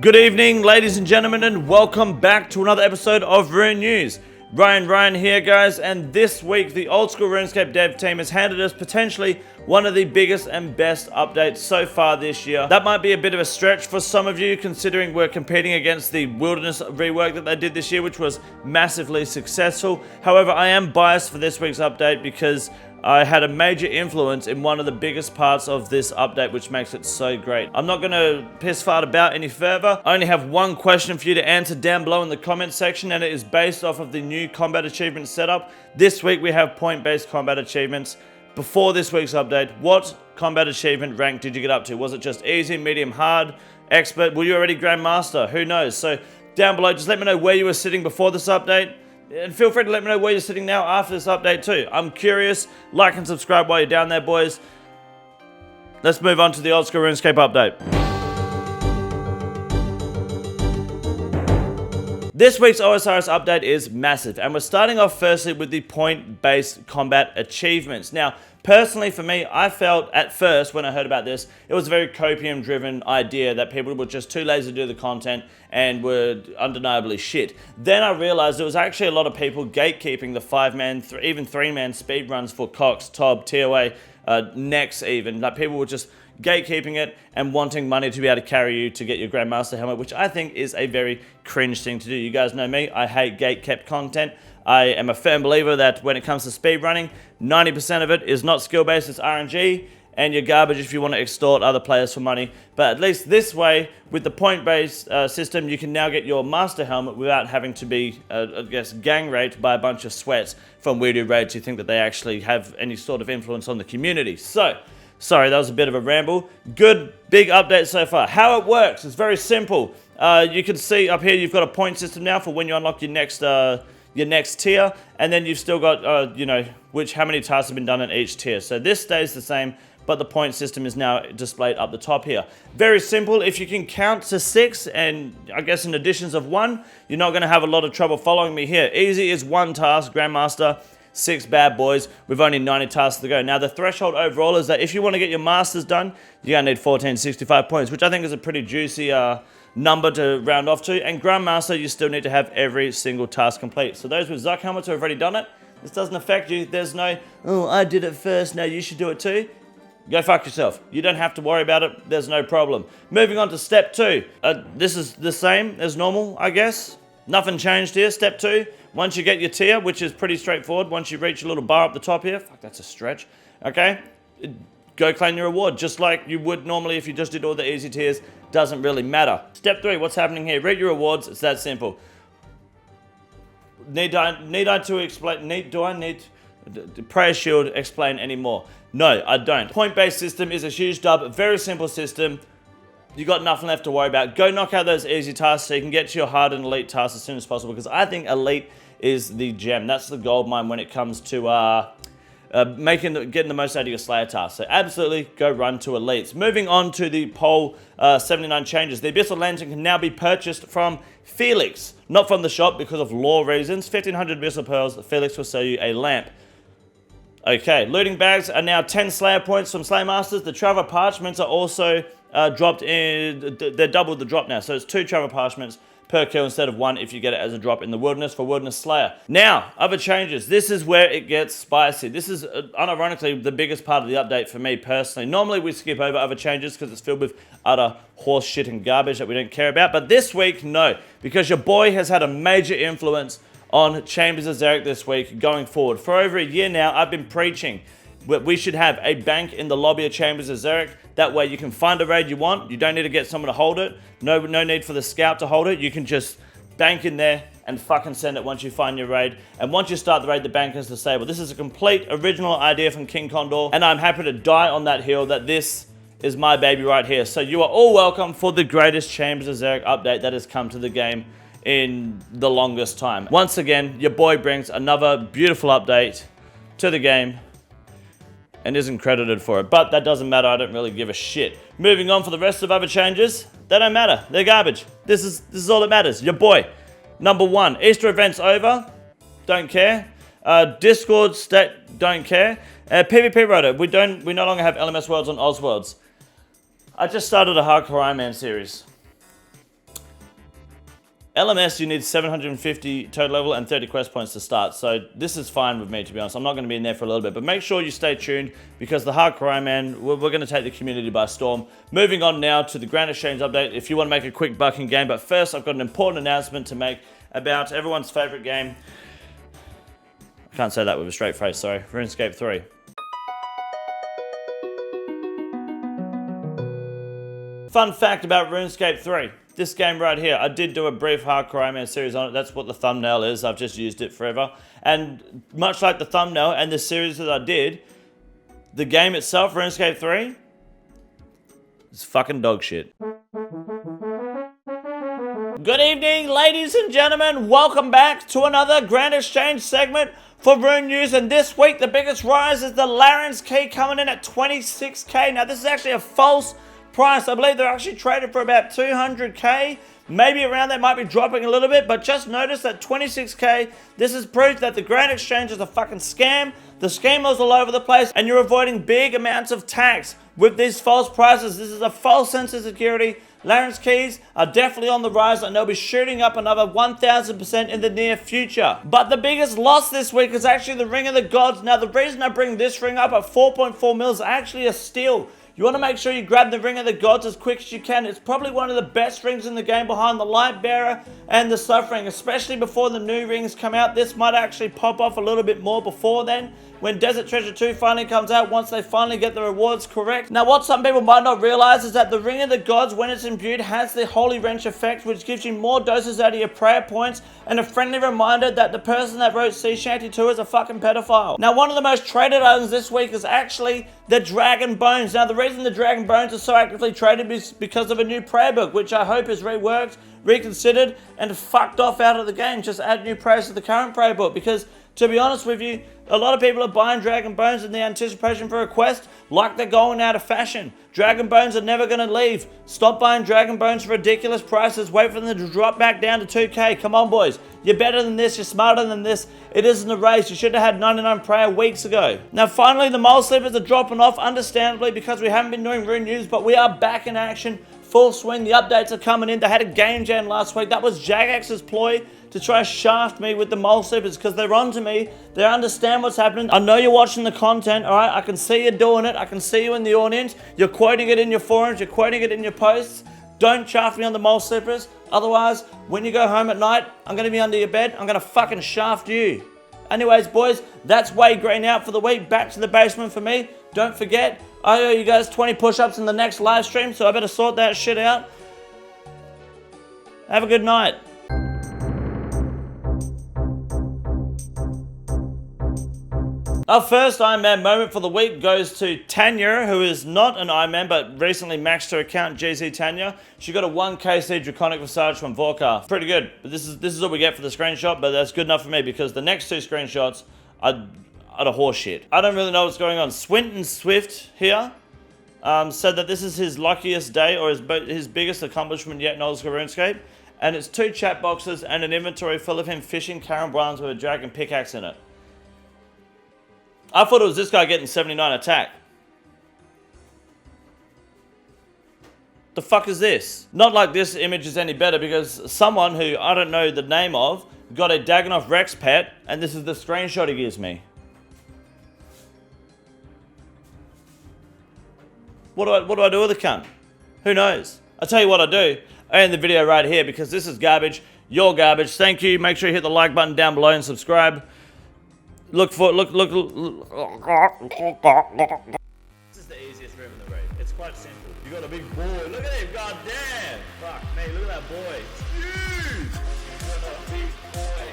Good evening, ladies and gentlemen, and welcome back to another episode of RuneNews. Ryan here, guys, and this week the Oldschool RuneScape dev team has handed us potentially one of the biggest and best updates so far this year. That might be a bit of a stretch for some of you, considering we're competing against the Wilderness rework that they did this year, which was massively successful. However, I am biased for this week's update because I had a major influence in one of the biggest parts of this update, which makes it so great. I'm not going to piss fart about any further. I only have one question for you to answer down below in the comment section, and it is based off of the new combat achievement setup. This week we have point-based combat achievements. Before this week's update, what combat achievement rank did you get up to? Was it just easy, medium, hard, expert? Were you already Grandmaster? Who knows? So down below, just let me know where you were sitting before this update. And feel free to let me know where you're sitting now after this update too. I'm curious. Like and subscribe while you're down there, boys. Let's move on to the Oldschool RuneScape update. This week's osrs update is massive, and we're starting off firstly with the point-based combat achievements. Now, personally for me, I felt at first when I heard about this, it was a very copium-driven idea that people were just too lazy to do the content and were undeniably shit. Then I realized there was actually a lot of people gatekeeping the 5-man, even 3-man speedruns for Cox, Tob, TOA, Nex even. Like, people were just gatekeeping it and wanting money to be able to carry you to get your Grandmaster helmet, which I think is a very cringe thing to do. You guys know me, I hate gate-kept content. I am a firm believer that when it comes to speedrunning, 90% of it is not skill-based, it's RNG, and you're garbage if you want to extort other players for money. But at least this way, with the point-based system, you can now get your Master Helmet without having to be, I guess, gang raped by a bunch of sweats from weirdo raids who think that they actually have any sort of influence on the community. So, sorry, that was a bit of a ramble. Good, big update so far. How it works is very simple. You can see up here you've got a point system now for when you unlock your next tier, and then you've still got, you know, how many tasks have been done in each tier. So this stays the same, but the point system is now displayed up the top here. Very simple. If you can count to 6, and I guess in additions of 1, you're not going to have a lot of trouble following me here. Easy is 1 task, Grandmaster, 6 bad boys with only 90 tasks to go. Now the threshold overall is that if you want to get your masters done, you're going to need 1465 points, which I think is a pretty juicy number to round off to. And Grandmaster, you still need to have every single task complete. So those with Zuck helmets who have already done it, this doesn't affect you. There's no, oh, I did it first, now you should do it too. Go fuck yourself. You don't have to worry about it. There's no problem. Moving on to step 2. This is the same as normal, I guess. Nothing changed here. Step 2. Once you get your tier, which is pretty straightforward, once you reach a little bar up the top here, fuck, that's a stretch, okay? Go claim your reward, just like you would normally if you just did all the easy tiers. Doesn't really matter. Step 3, what's happening here? Read your rewards, it's that simple. Do I need Prayer Shield explain anymore? No, I don't. Point-based system is a huge dub, very simple system. You got nothing left to worry about. Go knock out those easy tasks so you can get to your hard and elite tasks as soon as possible, because I think elite is the gem. That's the gold mine when it comes to getting the most out of your Slayer tasks. So absolutely go run to elites. Moving on to the poll 79 changes. The Abyssal Lantern can now be purchased from Felix, not from the shop because of law reasons. 1500 Abyssal Pearls, Felix will sell you a lamp. Okay, looting bags are now 10 Slayer points from Slayer Masters. The Travel Parchments are also dropped in, they're doubled the drop now. So it's 2 Travel Parchments per kill instead of 1 if you get it as a drop in the Wilderness for Wilderness Slayer. Now, other changes. This is where it gets spicy. This is, unironically, the biggest part of the update for me personally. Normally we skip over other changes because it's filled with utter horse shit and garbage that we don't care about. But this week, no. Because your boy has had a major influence on Chambers of Xeric this week going forward. For over a year now, I've been preaching we should have a bank in the lobby of Chambers of Xeric. That way you can find a raid you want. You don't need to get someone to hold it. No need for the scout to hold it. You can just bank in there and fucking send it once you find your raid. And once you start the raid, the bank is disabled. This is a complete original idea from King Condor, and I'm happy to die on that hill that this is my baby right here. So you are all welcome for the greatest Chambers of Xeric update that has come to the game in the longest time. Once again, your boy brings another beautiful update to the game and isn't credited for it. But that doesn't matter, I don't really give a shit. Moving on for the rest of other changes, they don't matter, they're garbage. This is all that matters. Your boy, number 1, Easter event's over, don't care. Discord stat, don't care. PvP rota, we no longer have LMS worlds on Oz worlds. I just started a Hardcore Iron Man series. LMS, you need 750 total level and 30 quest points to start. So this is fine with me, to be honest. I'm not going to be in there for a little bit, but make sure you stay tuned because the Hardcore Iron Man, we're going to take the community by storm. Moving on now to the Grand Exchange update. If you want to make a quick buck in game, but first I've got an important announcement to make about everyone's favorite game. I can't say that with a straight face, sorry. RuneScape 3. Fun fact about RuneScape 3. This game right here, I did do a brief Hardcore Iron Man series on it. That's what the thumbnail is. I've just used it forever. And much like the thumbnail and the series that I did, the game itself, RuneScape 3, is fucking dog shit. Good evening, ladies and gentlemen. Welcome back to another Grand Exchange segment for RuneNews. And this week, the biggest rise is the Larens key coming in at 26k. Now, this is actually a false price. I believe they're actually traded for about 200k. Maybe around that, might be dropping a little bit, but just notice that 26k, this is proof that the Grand Exchange is a fucking scam. The scammers all over the place, and you're avoiding big amounts of tax with these false prices. This is a false sense of security. Larens keys are definitely on the rise, and they'll be shooting up another 1000% in the near future. But the biggest loss this week is actually the Ring of the Gods. Now, the reason I bring this ring up at 4.4 mil is actually a steal. You want to make sure you grab the Ring of the Gods as quick as you can. It's probably one of the best rings in the game behind the Light Bearer and the Suffering, especially before the new rings come out. This might actually pop off a little bit more before then, when Desert Treasure 2 finally comes out, once they finally get the rewards correct. Now, what some people might not realize is that the Ring of the Gods, when it's imbued, has the Holy Wrench effect, which gives you more doses out of your prayer points, and a friendly reminder that the person that wrote Sea Shanty 2 is a fucking pedophile. Now, one of the most traded items this week is actually the Dragon Bones. Now, the reason the Dragon Bones are so actively traded is because of a new prayer book, which I hope is reworked, reconsidered, and fucked off out of the game. Just add new prayers to the current prayer book, because to be honest with you, a lot of people are buying Dragon Bones in the anticipation for a quest like they're going out of fashion. Dragon Bones are never going to leave. Stop buying Dragon Bones for ridiculous prices. Wait for them to drop back down to 2k. Come on, boys. You're better than this. You're smarter than this. It isn't a race. You should have had 99 prayer weeks ago. Now, finally, the mole slippers are dropping off, understandably, because we haven't been doing RuneNews, but we are back in action. Full swing. The updates are coming in. They had a game jam last week. That was Jagex's ploy to try shaft me with the mole slippers, because they're onto me. They understand what's happening. I know you're watching the content, all right? I can see you doing it. I can see you in the audience. You're quoting it in your forums. You're quoting it in your posts. Don't shaft me on the mole slippers. Otherwise, when you go home at night, I'm going to be under your bed. I'm going to fucking shaft you. Anyways, boys, that's Way Green out for the week. Back to the basement for me. Don't forget, I owe you guys 20 push-ups in the next live stream, so I better sort that shit out. Have a good night. Our first Iron Man moment for the week goes to Tanya, who is not an Iron Man, but recently maxed her account, GZ Tanya. She got a 1KC Draconic Visage from Vorkar. Pretty good. But this is what we get for the screenshot, but that's good enough for me because the next two screenshots are a horse shit. I don't really know what's going on. Swinton Swift here said that this is his luckiest day, or his biggest accomplishment yet in Oldschool RuneScape. And it's 2 chat boxes and an inventory full of him fishing Karen Bronze with a dragon pickaxe in it. I thought it was this guy getting 79 attack. The fuck is this? Not like this image is any better, because someone who I don't know the name of got a Dagonoth Rex pet, and this is the screenshot he gives me. What do I do with the cunt? Who knows? I'll tell you what I do. I end the video right here because this is garbage. You're garbage. Thank you. Make sure you hit the like button down below and subscribe. Look. This is the easiest room in the raid. It's quite simple. You got a big boy. Look at him. God damn. Fuck me. Look at that boy. It's huge. You got a big boy.